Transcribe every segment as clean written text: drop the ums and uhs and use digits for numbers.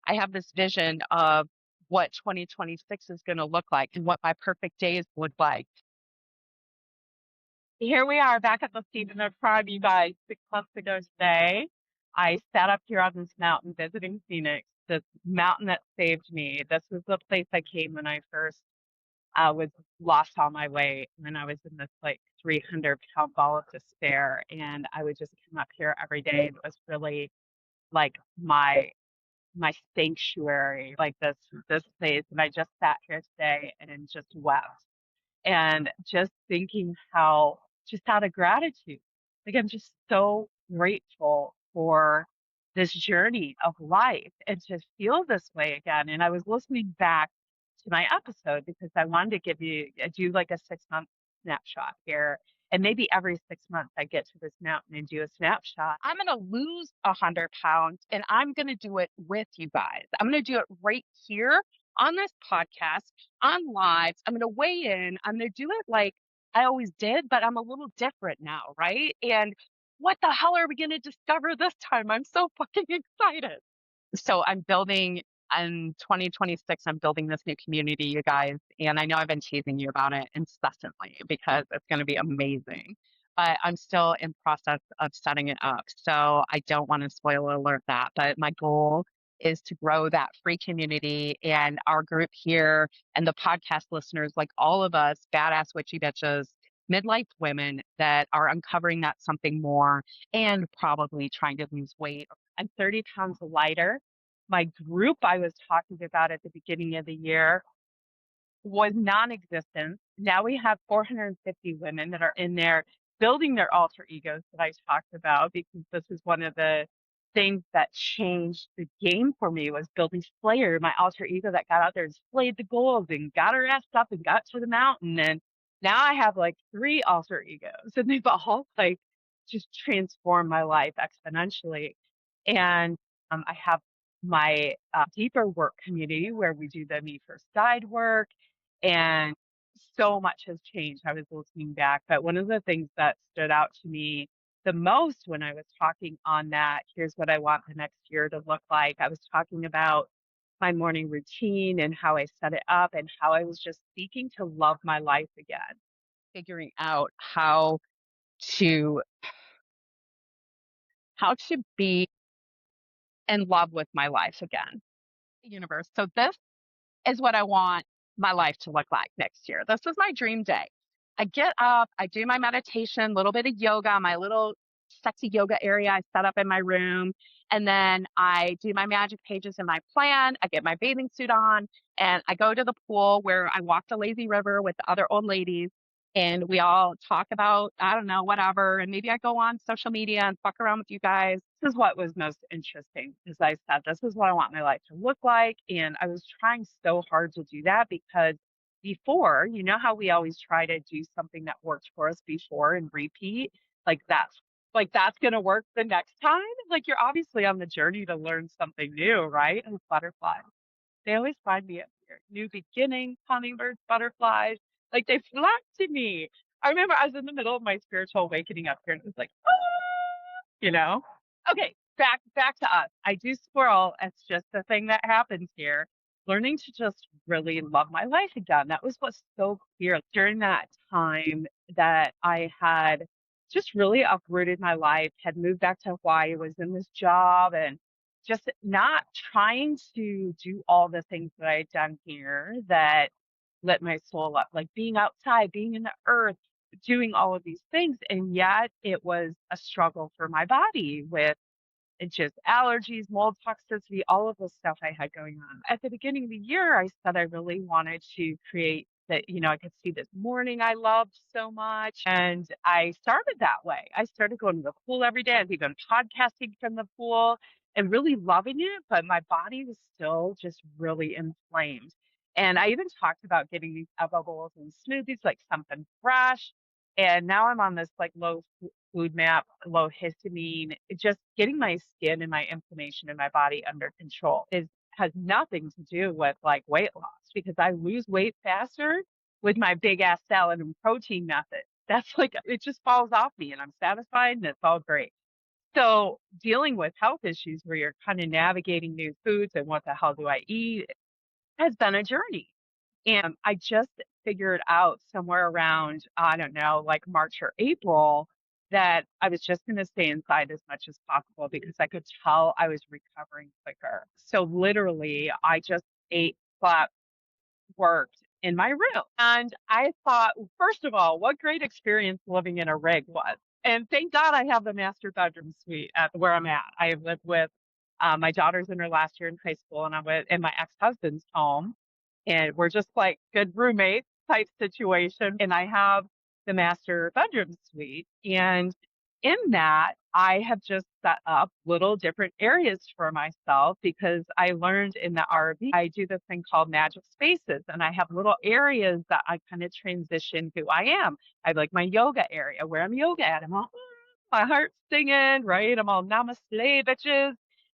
I have this vision of what 2026 is going to look like and what my perfect days look like. Here we are back at the season of Pride, you guys. 6 months ago today, I sat up here on this mountain visiting Phoenix, this mountain that saved me. This was the place I came when I first was lost all my weight. And I was in this like 300-pound ball of despair. And I would just come up here every day. It was really like my sanctuary, like this place. And I just sat here today and just wept. And just thinking how, just out of gratitude, like I'm just so grateful for this journey of life and to feel this way again. And I was listening back to my episode because I wanted to do like a 6 month snapshot here. And maybe every 6 months I get to this mountain and do a snapshot. I'm going to lose 100 pounds and I'm going to do it with you guys. I'm going to do it right here on this podcast, on lives. I'm going to weigh in. I'm going to do it like I always did, but I'm a little different now, right? And what the hell are we going to discover this time? I'm so fucking excited. So I'm building in 2026, I'm building this new community, you guys. And I know I've been teasing you about it incessantly because it's going to be amazing. But I'm still in process of setting it up. So I don't want to spoil alert that. But my goal is to grow that free community and our group here and the podcast listeners, like all of us, badass witchy bitches, midlife women that are uncovering that something more and probably trying to lose weight. I'm 30 pounds lighter. My group I was talking about at the beginning of the year was non-existent. Now we have 450 women that are in there building their alter egos that I talked about, because this is one of the things that changed the game for me, was building Slayer, my alter ego that got out there and slayed the goals and got her ass up and got to the mountain. And now I have like 3 alter egos and they've all like just transformed my life exponentially. And I have my deeper work community where we do the Me First Guide work, and so much has changed. I was listening back, but one of the things that stood out to me the most when I was talking on that, here's what I want the next year to look like. I was talking about my morning routine and how I set it up and how I was just seeking to love my life again, figuring out to how to be in love with my life again, the universe. So this is what I want my life to look like next year. This is my dream day. I get up, I do my meditation, a little bit of yoga, my little sexy yoga area I set up in my room. And then I do my magic pages in my plan. I get my bathing suit on and I go to the pool where I walk the lazy river with the other old ladies. And we all talk about, I don't know, whatever. And maybe I go on social media and fuck around with you guys. This is what was most interesting. As I said, this is what I want my life to look like. And I was trying so hard to do that because before, you know how we always try to do something that worked for us before and repeat? Like that's going to work the next time. Like you're obviously on the journey to learn something new, right? And butterflies, they always find me up here. New beginnings, hummingbirds, butterflies, like they flock to me. I remember I was in the middle of my spiritual awakening up here and it was like, ah, you know? Okay, back to us. I do squirrel. It's just the thing that happens here. Learning to just really love my life again. That was what's so clear during that time that I had just really uprooted my life, had moved back to Hawaii, was in this job and just not trying to do all the things that I had done here that lit my soul up, like being outside, being in the earth, doing all of these things. And yet it was a struggle for my body with just allergies, mold toxicity, all of the stuff I had going on. At the beginning of the year, I said I really wanted to create that, I could see this morning I loved so much. And I started that way. I started going to the pool every day. I was even podcasting from the pool and really loving it, but my body was still just really inflamed. And I even talked about getting these edibles and smoothies, like something fresh. And now I'm on this like low food map, low histamine, just getting my skin and my inflammation in my body under control has nothing to do with like weight loss, because I lose weight faster with my big ass salad and protein method. That's like, it just falls off me and I'm satisfied and it's all great. So dealing with health issues where you're kind of navigating new foods and what the hell do I eat has been a journey. And I just figured out somewhere around, I don't know, like March or April, that I was just going to stay inside as much as possible because I could tell I was recovering quicker. So literally, I just ate, slept, worked in my room. And I thought, first of all, what great experience living in a rig was. And thank God I have the master bedroom suite at where I'm at. I have lived with my daughter's in her last year in high school, and I'm in my ex-husband's home. And we're just like good roommates type situation. And I have the master bedroom suite. And in that, I have just set up little different areas for myself because I learned in the RV, I do this thing called magic spaces, and I have little areas that I kind of transition who I am. I have like my yoga area where I'm yoga at. I'm all, my heart's singing, right? I'm all namaste, bitches.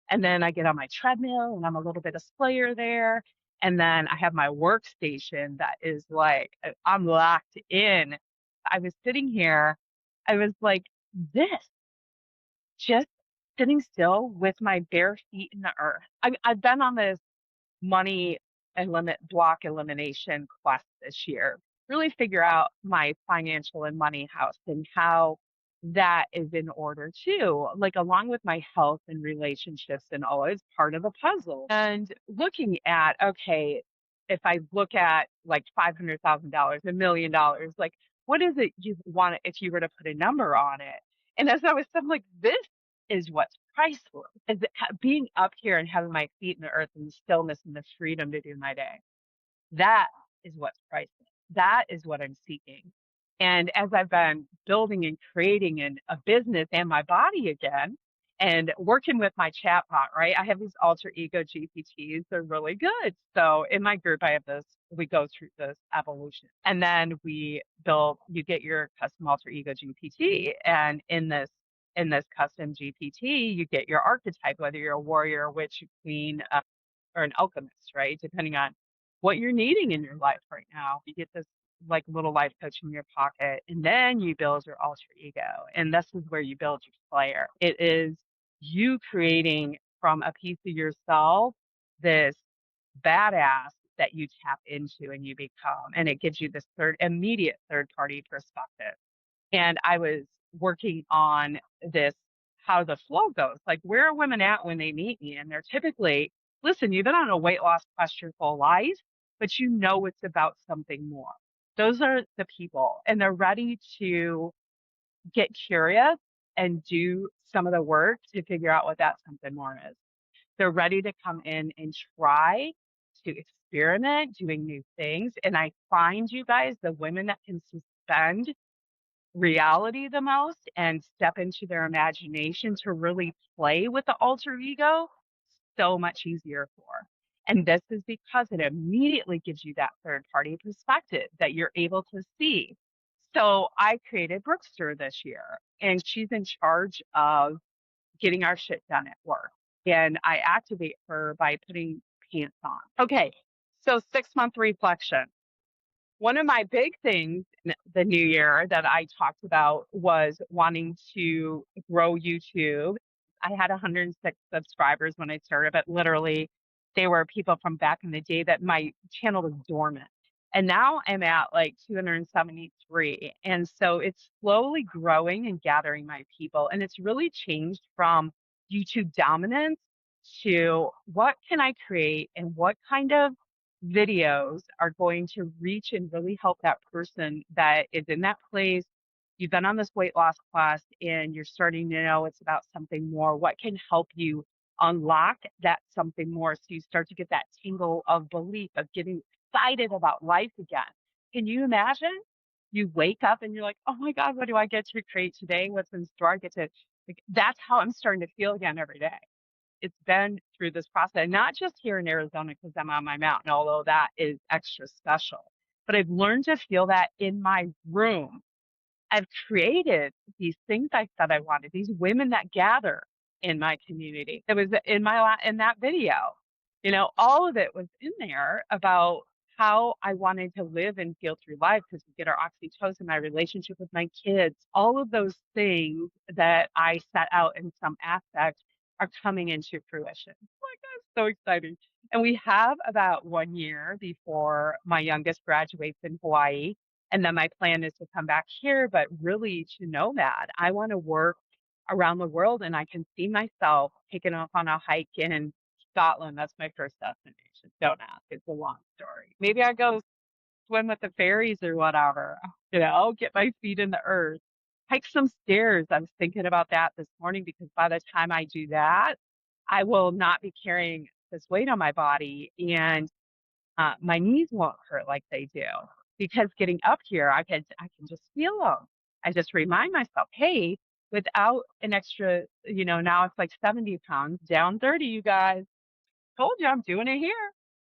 And then I get on my treadmill and I'm a little bit of Slayer there. And then I have my workstation that is like, I'm locked in. I was sitting here, I was like, this, just sitting still with my bare feet in the earth. I've been on this money block elimination quest this year. Really figure out my financial and money house and how that is in order too. Like along with my health and relationships and all is part of a puzzle. And looking at, okay, if I look at like $500,000, $1 million, like what is it you want if you were to put a number on it? And as I was, I'm like, this is what's priceless. Is being up here and having my feet in the earth and the stillness and the freedom to do my day. That is what's priceless. That is what I'm seeking. And as I've been building and creating a business and my body again and working with my chatbot, right? I have these alter ego GPTs. They're really good. So in my group, I have this, we go through this evolution and then you get your custom alter ego GPT. And in this custom GPT, you get your archetype, whether you're a warrior, a witch, a queen, or an alchemist, right? Depending on what you're needing in your life right now. You get this like little life coach in your pocket, and then you build your alter ego. And this is where you build your Slayer. It is you creating from a piece of yourself this badass that you tap into and you become. And it gives you this immediate third party perspective. And I was working on this, how the flow goes. Like, where are women at when they meet me? And they're typically, listen, you've been on a weight loss quest your whole life, but you know it's about something more. Those are the people, and they're ready to get curious and do some of the work to figure out what that something more is. They're ready to come in and try to experiment doing new things. And I find you guys, the women that can suspend reality the most and step into their imagination to really play with the alter ego, so much easier for. And this is because it immediately gives you that third party perspective that you're able to see. So I created Brookster this year, and she's in charge of getting our shit done at work. And I activate her by putting pants on. Okay, so 6 month reflection. One of my big things in the new year that I talked about was wanting to grow YouTube. I had 106 subscribers when I started, but literally they were people from back in the day that my channel was dormant. And now I'm at like 273. And so it's slowly growing and gathering my people. And it's really changed from YouTube dominance to what can I create and what kind of videos are going to reach and really help that person that is in that place. You've been on this weight loss quest and you're starting to know it's about something more. What can help you unlock that something more so you start to get that tingle of belief, of getting excited about life again? Can you imagine? You wake up and you're like, oh my God, what do I get to create today? What's in store? I get to, like, that's how I'm starting to feel again every day. It's been through this process, not just here in Arizona because I'm on my mountain, although that is extra special, but I've learned to feel that in my room. I've created these things I said I wanted, these women that gather in my community. It was in that video, all of it was in there about how I wanted to live and feel through life because we get our oxytocin, my relationship with my kids, all of those things that I set out in some aspect are coming into fruition. Like, that's so exciting. And we have about 1 year before my youngest graduates in Hawaii. And then my plan is to come back here, but really to nomad. I want to work around the world and I can see myself taking off on a hike in Scotland. That's my first destination. Don't ask. It's a long story. Maybe I go swim with the fairies or whatever, get my feet in the earth, hike some stairs. I was thinking about that this morning because by the time I do that, I will not be carrying this weight on my body and my knees won't hurt like they do because getting up here, I can just feel them. I just remind myself, hey, without an extra, now it's like 70 pounds, down 30, you guys. Told you I'm doing it here.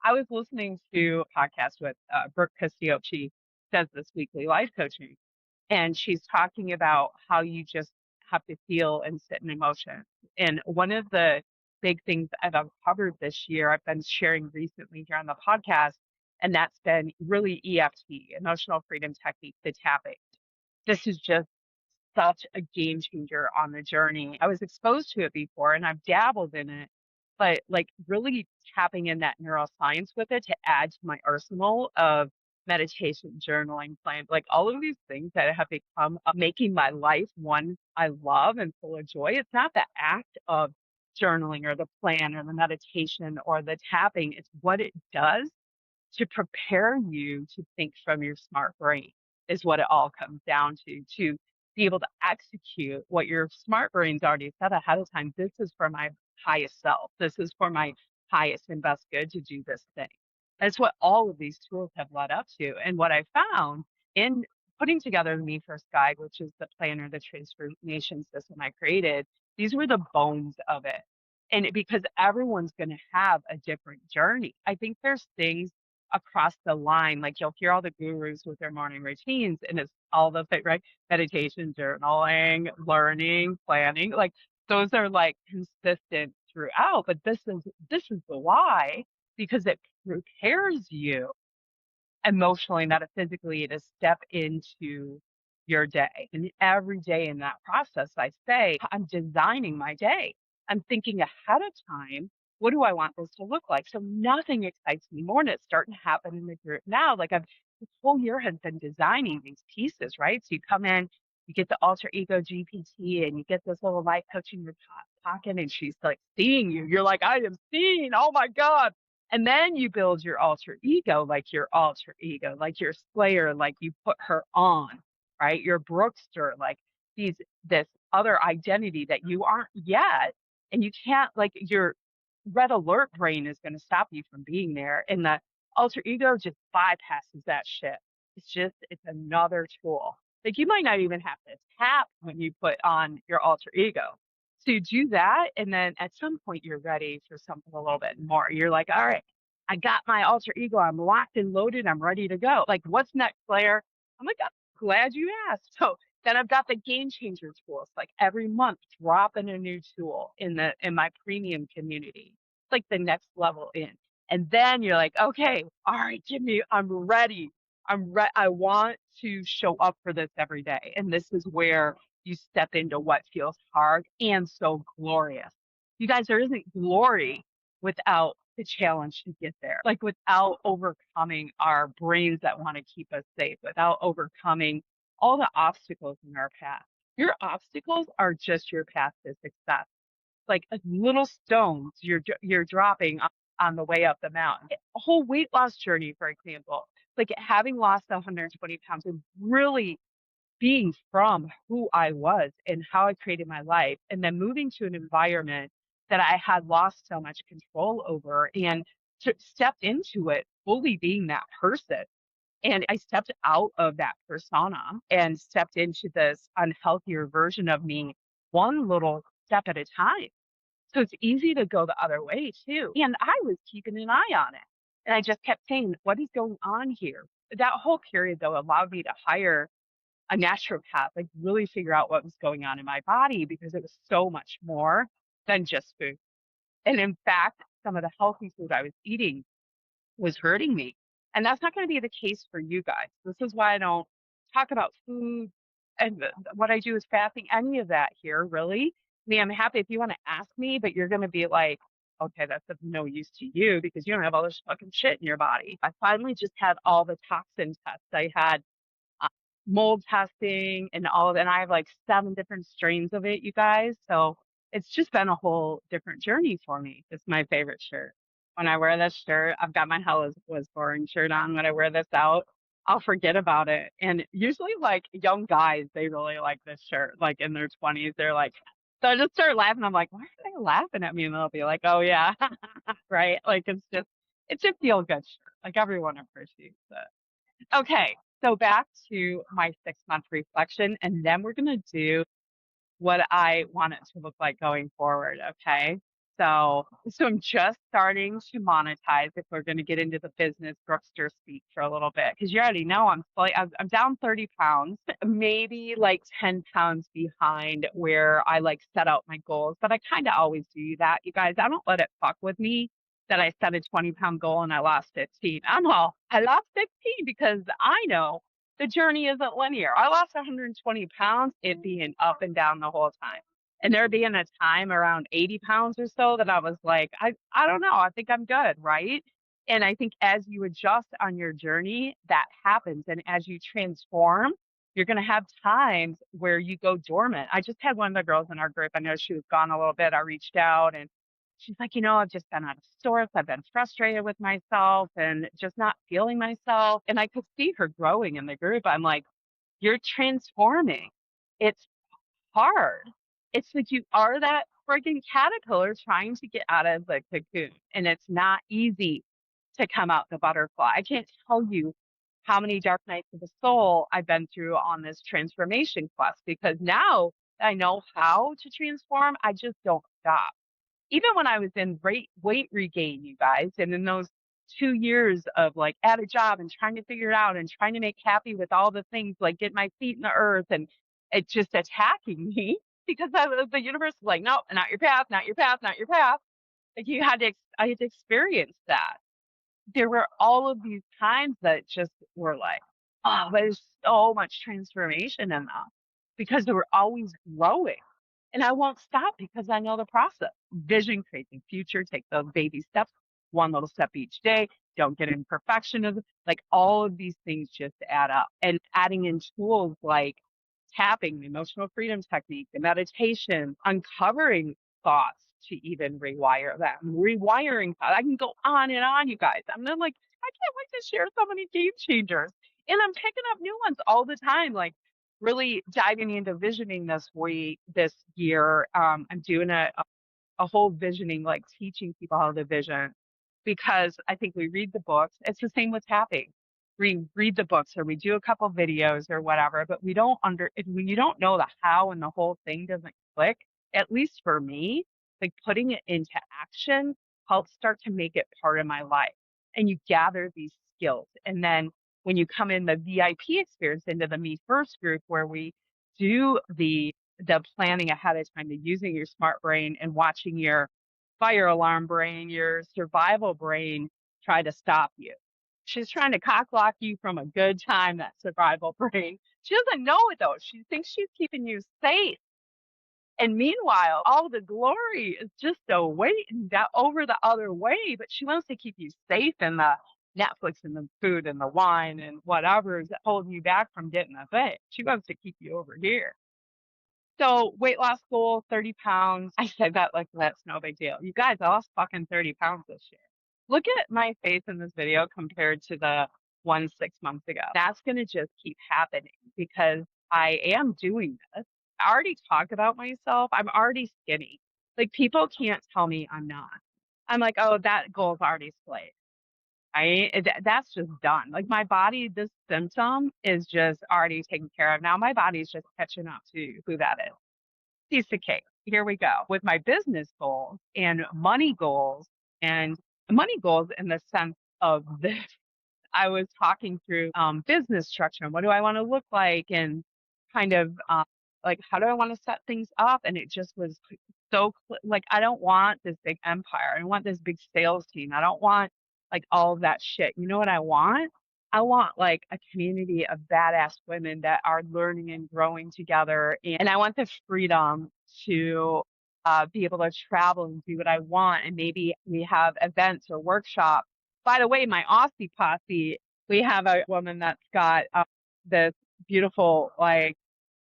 I was listening to a podcast with Brooke Castillo. She does this weekly life coaching, and she's talking about how you just have to feel and sit in emotion. And one of the big things I've uncovered this year, I've been sharing recently here on the podcast, and that's been really EFT, emotional freedom technique, the tapping. This is just such a game changer on the journey. I was exposed to it before and I've dabbled in it, but like really tapping in that neuroscience with it to add to my arsenal of meditation, journaling, plan, like all of these things that have become making my life one I love and full of joy. It's not the act of journaling or the plan or the meditation or the tapping, it's what it does to prepare you to think from your smart brain is what it all comes down to be able to execute what your smart brain's already said ahead of time. This is for my highest self. This is for my highest and best good to do this thing. That's what all of these tools have led up to. And what I found in putting together the Me First Guide, which is the planner, the transformation system I created, these were the bones of it. And because everyone's going to have a different journey, I think there's things across the line. Like you'll hear all the gurus with their morning routines, and it's all the things, right? Meditation, journaling, learning, planning. Like those are like consistent throughout. But this is the why, because it prepares you emotionally, metaphysically to step into your day. And every day in that process, I say, I'm designing my day. I'm thinking ahead of time, what do I want this to look like? So nothing excites me more, and it's starting to happen in the group now. Like this whole year has been designing these pieces, right? So you come in, you get the alter ego GPT, and you get this little life coach in your pocket, and she's like seeing you. You're like, I am seen. Oh my God. And then you build your alter ego, like your Slayer, like you put her on, right? Your Brookster, like this other identity that you aren't yet. And you can't, like, your red alert brain is going to stop you from being there. And the alter ego just bypasses that shit. It's another tool. Like, you might not even have to tap when you put on your alter ego. So you do that, and then at some point you're ready for something a little bit more. You're like, all right, I got my alter ego. I'm locked and loaded. I'm ready to go. Like, what's next, Claire? I'm like, I'm glad you asked. So then I've got the game changer tools. Like every month, dropping a new tool in my premium community. It's like the next level in. And then you're like, okay, all right, I'm ready. I want to show up for this every day. And this is where you step into what feels hard and so glorious. You guys, there isn't glory without the challenge to get there, like without overcoming our brains that want to keep us safe, without overcoming all the obstacles in our path. Your obstacles are just your path to success. Like little stones you're dropping on the way up the mountain. A whole weight loss journey, for example, like having lost 120 pounds and really being from who I was and how I created my life, and then moving to an environment that I had lost so much control over and stepped into it fully being that person. And I stepped out of that persona and stepped into this unhealthier version of me, one little step at a time. So it's easy to go the other way too. And I was keeping an eye on it. And I just kept saying, what is going on here? That whole period, though, allowed me to hire a naturopath, like really figure out what was going on in my body because it was so much more than just food. And in fact, some of the healthy food I was eating was hurting me. And that's not going to be the case for you guys. This is why I don't talk about food and what I do is fasting, any of that here, really. I mean, I'm happy if you want to ask me, but you're going to be like, okay, that's of no use to you because you don't have all this fucking shit in your body. I finally just had all the toxin tests. I had uh, mold testing and all of it. And I have like 7 different strains of it, you guys. So it's just been a whole different journey for me. It's my favorite shirt. When I wear this shirt, I've got my Hell was boring shirt on. When I wear this out, I'll forget about it. And usually like young guys, they really like this shirt, like in their 20s. They're like, so I just start laughing. I'm like, why are they laughing at me? And they'll be like, oh yeah, right. Like it's a feel good shirt. Like everyone appreciates it. Okay, so back to my 6 month reflection, and then we're going to do what I want it to look like going forward. Okay. So I'm just starting to monetize if we're going to get into the business grokster speak for a little bit. Cause you already know I'm down 30 pounds, maybe like 10 pounds behind where I like set out my goals, but I kind of always do that. You guys, I don't let it fuck with me that I set a 20-pound goal and I lost 15. I lost 15 because I know the journey isn't linear. I lost 120 pounds, it being up and down the whole time. And there being a time around 80 pounds or so that I was like, I don't know, I think I'm good, right? And I think as you adjust on your journey, that happens. And as you transform, you're going to have times where you go dormant. I just had one of the girls in our group. I know she was gone a little bit. I reached out and she's like, I've just been out of sorts. I've been frustrated with myself and just not feeling myself. And I could see her growing in the group. I'm like, you're transforming. It's hard. It's like you are that friggin' caterpillar trying to get out of the cocoon. And it's not easy to come out the butterfly. I can't tell you how many dark nights of the soul I've been through on this transformation quest because now that I know how to transform, I just don't stop. Even when I was in weight regain, you guys, and in those 2 years of like at a job and trying to figure it out and trying to make happy with all the things, like get my feet in the earth and it just attacking me because the universe was like, no, not your path, not your path, not your path. Like I had to experience that. There were all of these times that just were like, oh, there's so much transformation in them because they were always growing. And I won't stop because I know the process. Vision, creating future, take those baby steps, one little step each day. Don't get in perfectionism. Like all of these things just add up. And adding in tools like tapping, the emotional freedom technique, the meditation, uncovering thoughts to even rewire them. Rewiring thoughts. I can go on and on, you guys. I'm then like, I can't wait to share so many game changers. And I'm picking up new ones all the time. Like really diving into visioning this year. I'm doing a whole visioning, like teaching people how to vision because I think we read the books. It's the same with tapping. We read the books or we do a couple videos or whatever, but we don't when you don't know the how and the whole thing doesn't click, at least for me, like putting it into action helps start to make it part of my life. And you gather these skills. And then when you come in the VIP experience into the Me First group where we do the planning ahead of time, the using your smart brain and watching your fire alarm brain, your survival brain try to stop you. She's trying to cock block you from a good time, that survival brain. She doesn't know it though. She thinks she's keeping you safe. And meanwhile, all the glory is just a waiting over the other way, but she wants to keep you safe in the Netflix and the food and the wine and whatever is holding you back from getting a thing. She wants to keep you over here. So weight loss goal, 30 pounds. I said that like that's no big deal. You guys, I lost fucking 30 pounds this year. Look at my face in this video compared to the one 6 months ago. That's going to just keep happening because I am doing this. I already talk about myself. I'm already skinny. Like people can't tell me I'm not. I'm like, oh, that goal's already slayed. That's just done. Like my body, this symptom is just already taken care of. Now my body's just catching up to who that is. Piece of cake. Here we go. With my business goals and money goals in the sense of this, I was talking through business structure and what do I want to look like and kind of like how do I want to set things up? And it just was so like I don't want this big empire. I don't want this big sales team. I don't want like all of that shit. You know what I want? I want like a community of badass women that are learning and growing together. And I want the freedom to be able to travel and do what I want. And maybe we have events or workshops. By the way, my Aussie posse, we have a woman that's got this beautiful, like,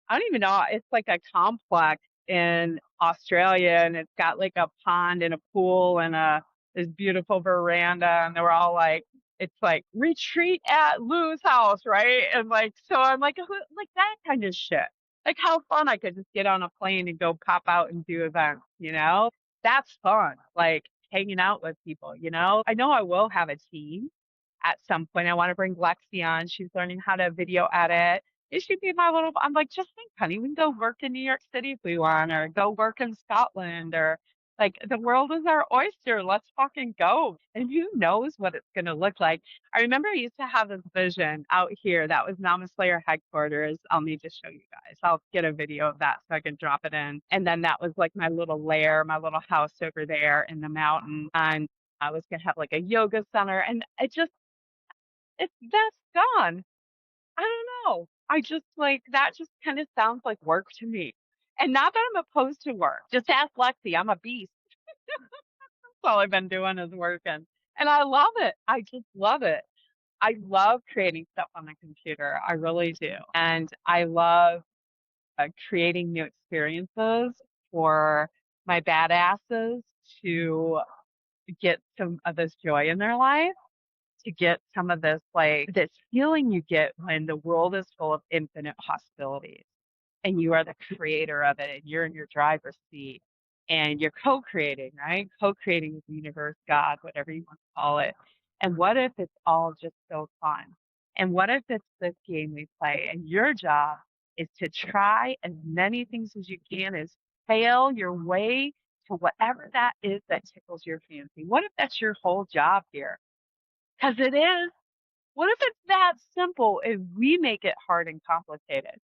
I don't even know. It's like a complex in Australia, and it's got like a pond and a pool and this beautiful veranda, and they were all like, it's like retreat at Lou's house, right? And like, so I'm like, like that kind of shit. Like how fun I could just get on a plane and go pop out and do events, you know? That's fun. Like hanging out with people, you know? I know I will have a team at some point. I want to bring Lexi on. She's learning how to video edit. It should be my little, I'm like, just think, honey, we can go work in New York City if we want, or go work in Scotland, or like the world is our oyster. Let's fucking go. And who knows what it's going to look like. I remember I used to have this vision out here. That was Mama Slayer headquarters. I'll need to show you guys. I'll get a video of that so I can drop it in. And then that was like my little lair, my little house over there in the mountain. And I was going to have like a yoga center. And that's gone. I don't know. I just like that just kind of sounds like work to me. And not that I'm opposed to work. Just ask Lexi. I'm a beast. That's all I've been doing is working. And I love it. I just love it. I love creating stuff on the computer. I really do. And I love creating new experiences for my badasses to get some of this joy in their life, to get some of this, like this feeling you get when the world is full of infinite possibilities and you are the creator of it and you're in your driver's seat and you're co-creating, right? Co-creating with the universe, God, whatever you want to call it. And what if it's all just so fun? And what if it's this game we play and your job is to try as many things as you can, is fail your way to whatever that is that tickles your fancy? What if that's your whole job here? Because it is. What if it's that simple if we make it hard and complicated?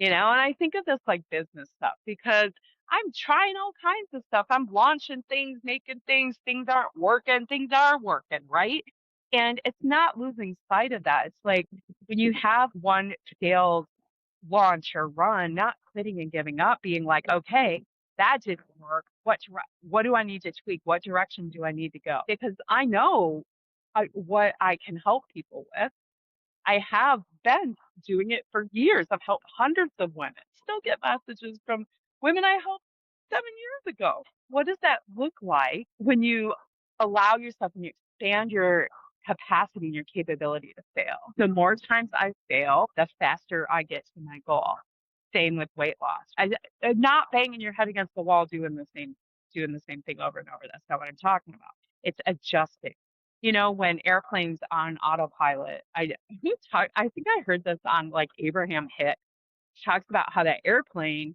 You know, and I think of this like business stuff because I'm trying all kinds of stuff. I'm launching things, making things aren't working, things are working, right? And it's not losing sight of that. It's like when you have one failed launch or run, not quitting and giving up, being like, okay, that didn't work. What do I need to tweak? What direction do I need to go? Because I know what I can help people with. I have been doing it for years. I've helped hundreds of women. Still get messages from women I helped 7 years ago. What does that look like when you allow yourself and you expand your capacity and your capability to fail? The more times I fail, the faster I get to my goal. Same with weight loss. Not banging your head against the wall doing the same thing over and over. That's not what I'm talking about. It's adjusting. You know, when airplanes on autopilot, I think I heard this on like Abraham Hicks. Talks about how the airplane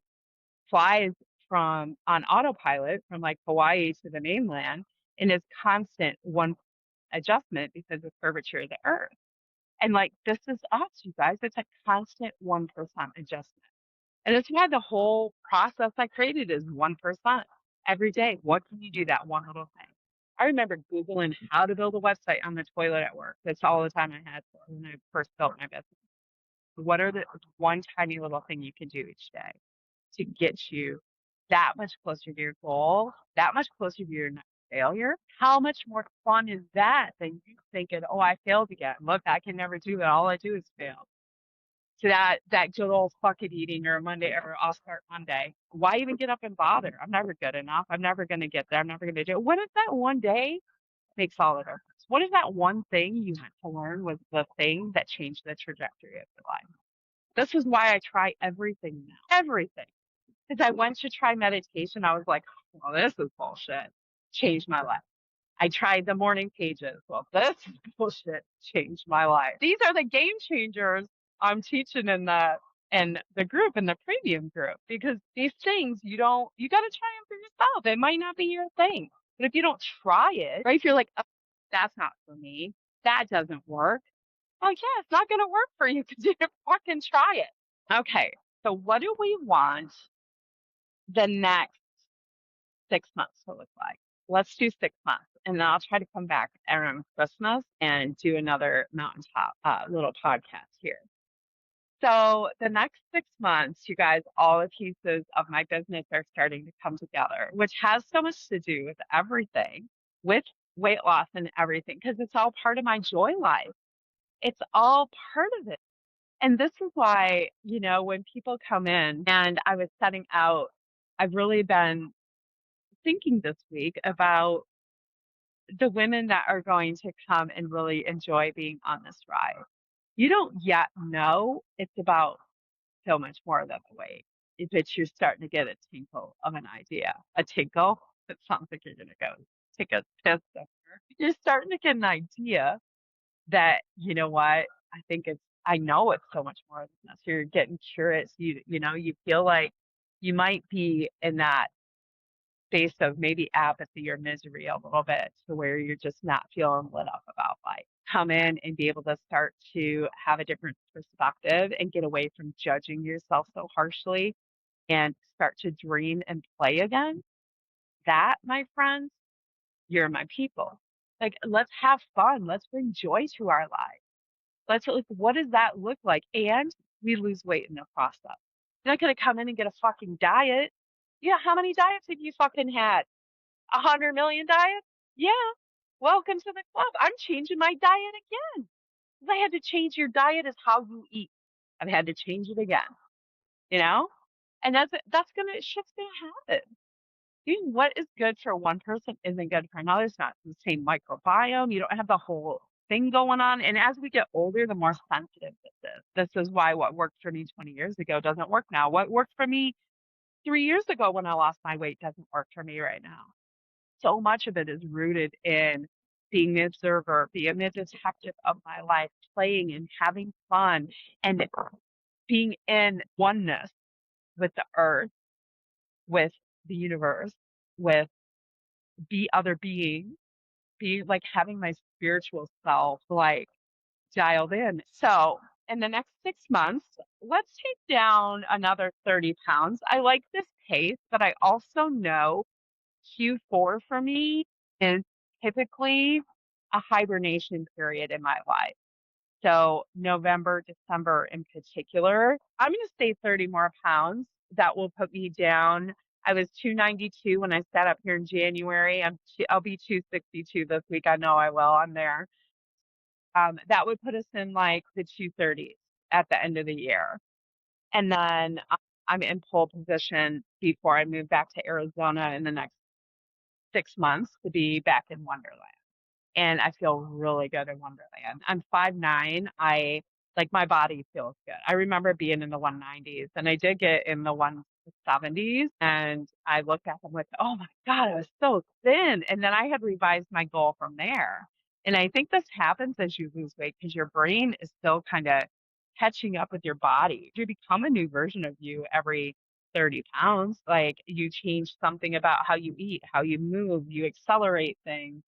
flies from on autopilot from like Hawaii to the mainland and is constant one adjustment because of curvature of the earth. And like this is us, you guys. It's a constant 1% adjustment. And that's why the whole process I created is 1% every day. What can you do that one little thing? I remember Googling how to build a website on the toilet at work. That's all the time I had when I first built my business. What are the one tiny little thing you can do each day to get you that much closer to your goal, that much closer to your next failure? How much more fun is that than you thinking, oh, I failed again. Look, I can never do it. All I do is fail. To that good old fuck it eating or Monday or I'll start Monday. Why even get up and bother? I'm never good enough. I'm never going to get there. I'm never going to do it. What if that one day makes all the difference? What if that one thing you had to learn was the thing that changed the trajectory of your life? This is why I try everything now. Everything. Because I went to try meditation. I was like, well, this is bullshit. Changed my life. I tried the morning pages. Well, this is bullshit. Changed my life. These are the game changers I'm teaching in the group, in the premium group, because these things you got to try them for yourself. It might not be your thing, but if you don't try it, right? If you're like, oh, that's not for me, that doesn't work. Oh yeah, it's not going to work for you because you didn't fucking try it. Okay, so what do we want the next 6 months to look like? Let's do 6 months. and then I'll try to come back around Christmas and do another mountaintop little podcast here. So the next 6 months, you guys, all the pieces of my business are starting to come together, which has so much to do with everything, with weight loss and everything, because it's all part of my joy life. It's all part of it. And this is why, when people come in and I was setting out, I've really been thinking this week about the women that are going to come and really enjoy being on this ride. You don't yet know it's about so much more than the weight. But you're starting to get a tinkle of an idea. A tinkle? It sounds like you're going to go take a piss somewhere. You're starting to get an idea that, you know what, I know it's so much more than this. You're getting curious. You feel like you might be in that space of maybe apathy or misery a little bit to where you're just not feeling lit up about life. Come in and be able to start to have a different perspective and get away from judging yourself so harshly and start to dream and play again. That, my friends, you're my people. Like, let's have fun. Let's bring joy to our lives. What does that look like? And we lose weight in the process. You're not going to come in and get a fucking diet. Yeah, how many diets have you fucking had? 100 million diets? Yeah. Welcome to the club. I'm changing my diet again. 'Cause I had to change your diet is how you eat. I've had to change it again, you know? And shit's gonna happen. Doing what is good for one person isn't good for another. It's not the same microbiome. You don't have the whole thing going on. And as we get older, the more sensitive this is. This is why what worked for me 20 years ago doesn't work now. What worked for me 3 years ago when I lost my weight doesn't work for me right now. So much of it is rooted in being the observer, being the detective of my life, playing and having fun, and being in oneness with the earth, with the universe, with other beings, be like having my spiritual self like dialed in. So in the next 6 months, let's take down another 30 pounds. I like this pace, but I also know Q4 for me is typically a hibernation period in my life. So November, December in particular, I'm going to say 30 more pounds. That will put me down. I was 292 when I sat up here in January. I'll be 262 this week. I know I will. I'm there. That would put us in like the 230s at the end of the year. And then I'm in pole position before I move back to Arizona in the next 6 months to be back in Wonderland. And I feel really good in Wonderland. I'm 5'9". My body feels good. I remember being in the 190s and I did get in the 170s and I looked at them like, oh my God, I was so thin. And then I had revised my goal from there. And I think this happens as you lose weight because your brain is still kind of catching up with your body. You become a new version of you every 30 pounds. Like you change something about how you eat, how you move, you accelerate things.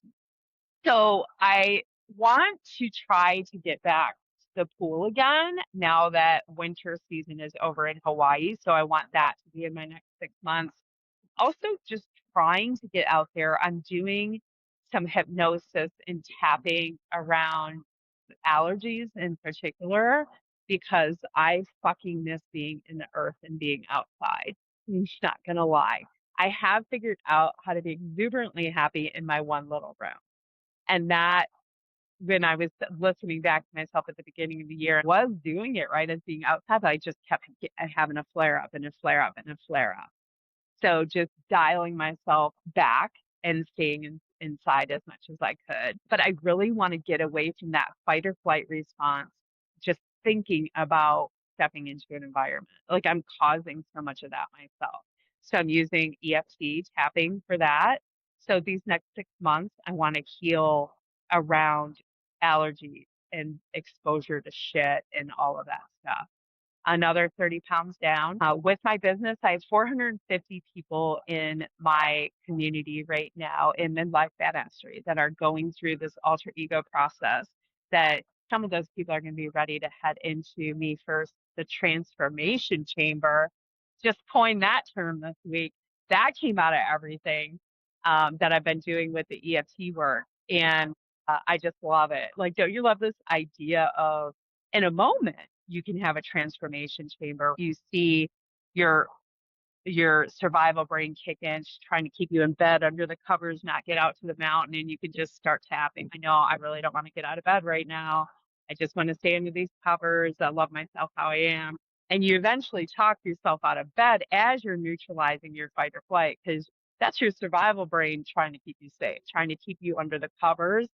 So I want to try to get back to the pool again now that winter season is over in Hawaii. So I want that to be in my next 6 months. Also, just trying to get out there. I'm doing some hypnosis and tapping around allergies in particular because I fucking miss being in the earth and being outside. I'm not gonna lie. I have figured out how to be exuberantly happy in my one little room. And that, when I was listening back to myself at the beginning of the year, I was doing it right as being outside, but I just kept having a flare up and a flare up and a flare up. So just dialing myself back and staying inside as much as I could. But I really want to get away from that fight or flight response, just thinking about stepping into an environment. Like I'm causing so much of that myself. So I'm using EFT tapping for that. So these next 6 months, I want to heal around allergies and exposure to shit and all of that stuff. Another 30 pounds down. With my business, I have 450 people in my community right now in Midlife Badassery that are going through this alter ego process. That some of those people are going to be ready to head into Me First, the transformation chamber. Just coined that term this week. That came out of everything. that I've been doing with the EFT work. And I just love it. Like, don't you love this idea of in a moment, you can have a transformation chamber. You see your survival brain kick in, trying to keep you in bed under the covers, not get out to the mountain, and you can just start tapping. I know I really don't want to get out of bed right now. I just want to stay under these covers. I love myself how I am. And you eventually talk yourself out of bed as you're neutralizing your fight or flight, because that's your survival brain trying to keep you safe, trying to keep you under the covers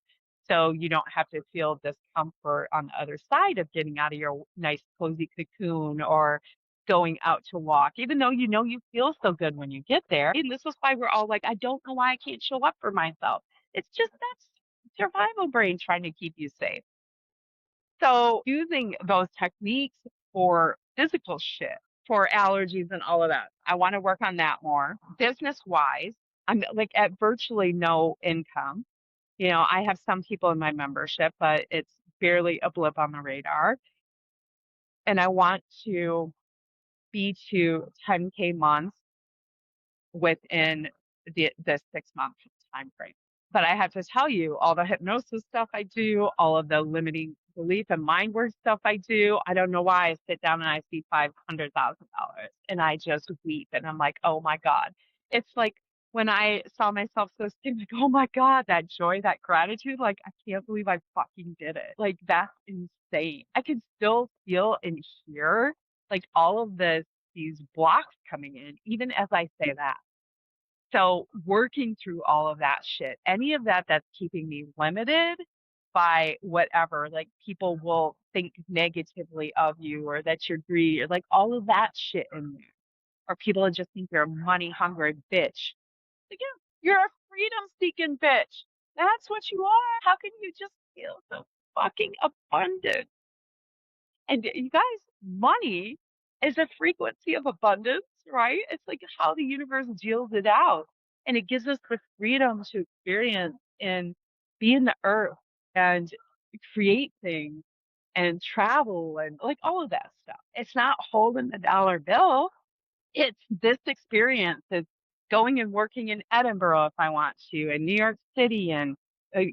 so you don't have to feel discomfort on the other side of getting out of your nice cozy cocoon or going out to walk, even though you know you feel so good when you get there. And this is why we're all like, I don't know why I can't show up for myself. It's just that's survival brain trying to keep you safe. So using those techniques for physical shit, for allergies and all of that, I want to work on that more. Business wise, I'm like at virtually no income. You know, I have some people in my membership, but it's barely a blip on the radar. And I want to be to 10K months within the 6 month time frame. But I have to tell you, all the hypnosis stuff I do, all of the limiting belief and mind work stuff I do, I don't know why I sit down and I see $500,000 and I just weep and I'm like, oh my God. It's like when I saw myself so skinny, like, oh my God, that joy, that gratitude, like I can't believe I fucking did it. Like that's insane. I can still feel and hear like all of these blocks coming in, even as I say that. So working through all of that shit, any of that that's keeping me limited by whatever, like people will think negatively of you or that you're greedy or like all of that shit in there. Or people just think you're a money hungry bitch. Like, yeah, you're a freedom seeking bitch. That's what you are. How can you just feel so fucking abundant? And you guys, money is a frequency of abundance, right? It's like how the universe deals it out. And it gives us the freedom to experience and be in the earth and create things and travel and like all of that stuff. It's not holding the dollar bill. It's this experience. It's going and working in Edinburgh if I want to, in New York City, and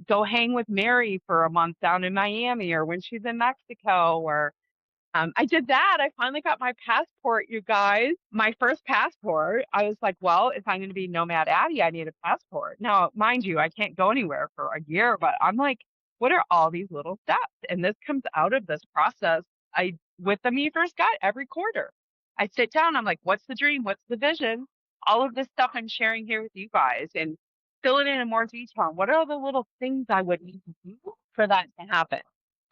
go hang with Mary for a month down in Miami or when she's in Mexico or I did that. I finally got my passport, you guys. My first passport. I was like, well, if I'm going to be Nomad Addie, I need a passport. Now, mind you, I can't go anywhere for a year, but I'm like, what are all these little steps? And this comes out of this process. With the Me First Guide every quarter, I sit down. I'm like, what's the dream? What's the vision? All of this stuff I'm sharing here with you guys and fill it in more detail. What are the little things I would need to do for that to happen?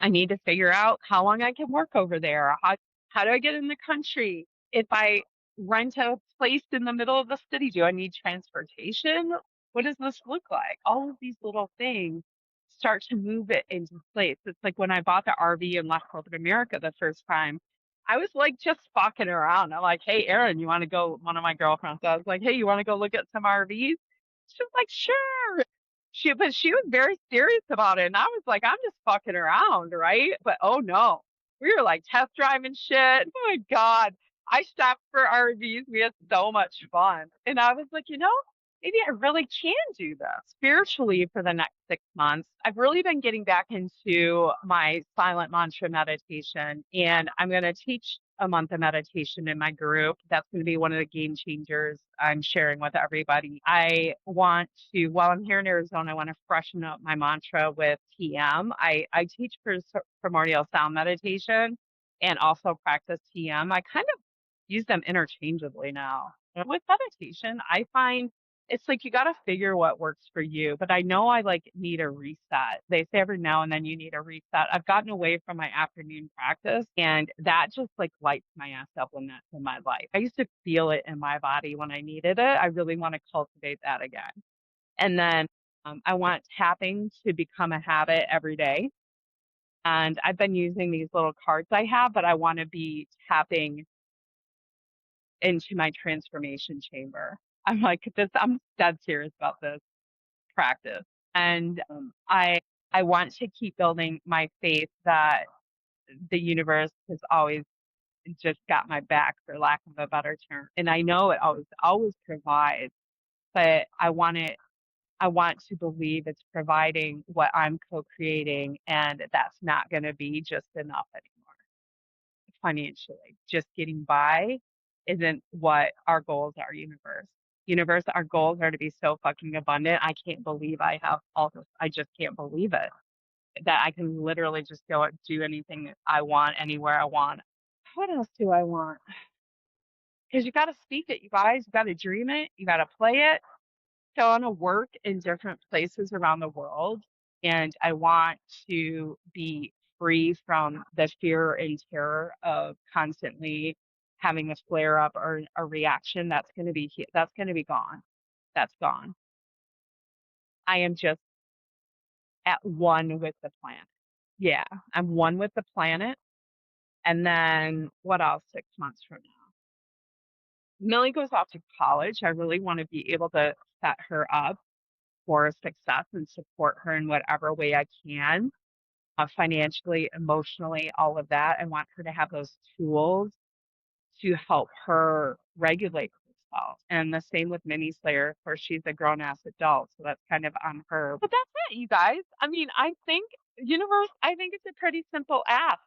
I need to figure out how long I can work over there. How do I get in the country? If I rent a place in the middle of the city, do I need transportation? What does this look like? All of these little things start to move it into place. It's like when I bought the RV and left corporate America the first time, I was like just fucking around. I'm like, hey, Erin, you want to go? One of my girlfriends, I was like, hey, you want to go look at some RVs? She was like, sure. But she was very serious about it. And I was like, I'm just fucking around, right? But oh no, we were like test driving shit. Oh my God. I stopped for RVs. We had so much fun. And I was like, maybe I really can do this spiritually for the next 6 months. I've really been getting back into my silent mantra meditation, and I'm going to teach a month of meditation in my group. That's going to be one of the game changers I'm sharing with everybody. I want to, while I'm here in Arizona, I want to freshen up my mantra with TM. I teach primordial sound meditation and also practice TM. I kind of use them interchangeably now. With meditation, I find it's like you got to figure what works for you. But I know I like need a reset. They say every now and then you need a reset. I've gotten away from my afternoon practice, and that just like lights my ass up when that's in my life. I used to feel it in my body when I needed it. I really want to cultivate that again. And then I want tapping to become a habit every day. And I've been using these little cards I have, but I want to be tapping into my transformation chamber. I'm like this. I'm dead serious about this practice, and I want to keep building my faith that the universe has always just got my back, for lack of a better term. And I know it always provides, but I want it I want to believe it's providing what I'm co-creating, and that's not going to be just enough anymore financially. Just getting by isn't what our goals are, universe. Universe, our goals are to be so fucking abundant. I can't believe I have all this. I just can't believe it. That I can literally just go and do anything I want, anywhere I want. What else do I want? Because you got to speak it, you guys. You got to dream it. You got to play it. So I want to work in different places around the world, and I want to be free from the fear and terror of constantly having a flare up or a reaction. That's going to be gone. That's gone. I am just at one with the planet. Yeah, I'm one with the planet. And then what else 6 months from now? Millie goes off to college. I really want to be able to set her up for success and support her in whatever way I can, financially, emotionally, all of that. I want her to have those tools to help her regulate herself. And the same with Mini Slayer. Of course, she's a grown ass adult, so that's kind of on her. But that's it, you guys. I mean, I think, universe, I think it's a pretty simple ask.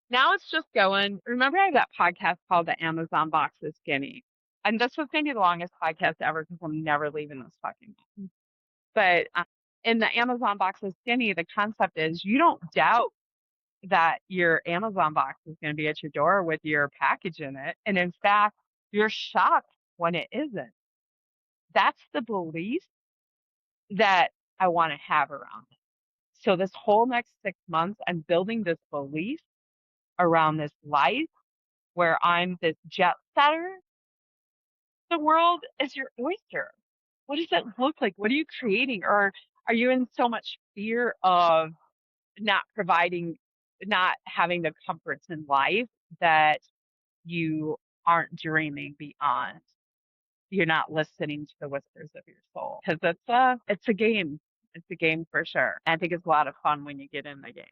Now it's just going. Remember, I have that podcast called The Amazon Box is Skinny. And this was going to be the longest podcast ever because I'm never leaving this fucking thing. But in the Amazon box is skinny, the concept is you don't doubt that your Amazon box is going to be at your door with your package in it. And in fact, you're shocked when it isn't. That's the belief that I want to have around it. So this whole next 6 months, I'm building this belief around this life where I'm this jet setter. The world is your oyster. What does that look like? What are you creating? Or are you in so much fear of not having the comforts in life that you aren't dreaming beyond? You're not listening to the whispers of your soul, because it's a game. It's a game for sure. I think it's a lot of fun when you get in the game.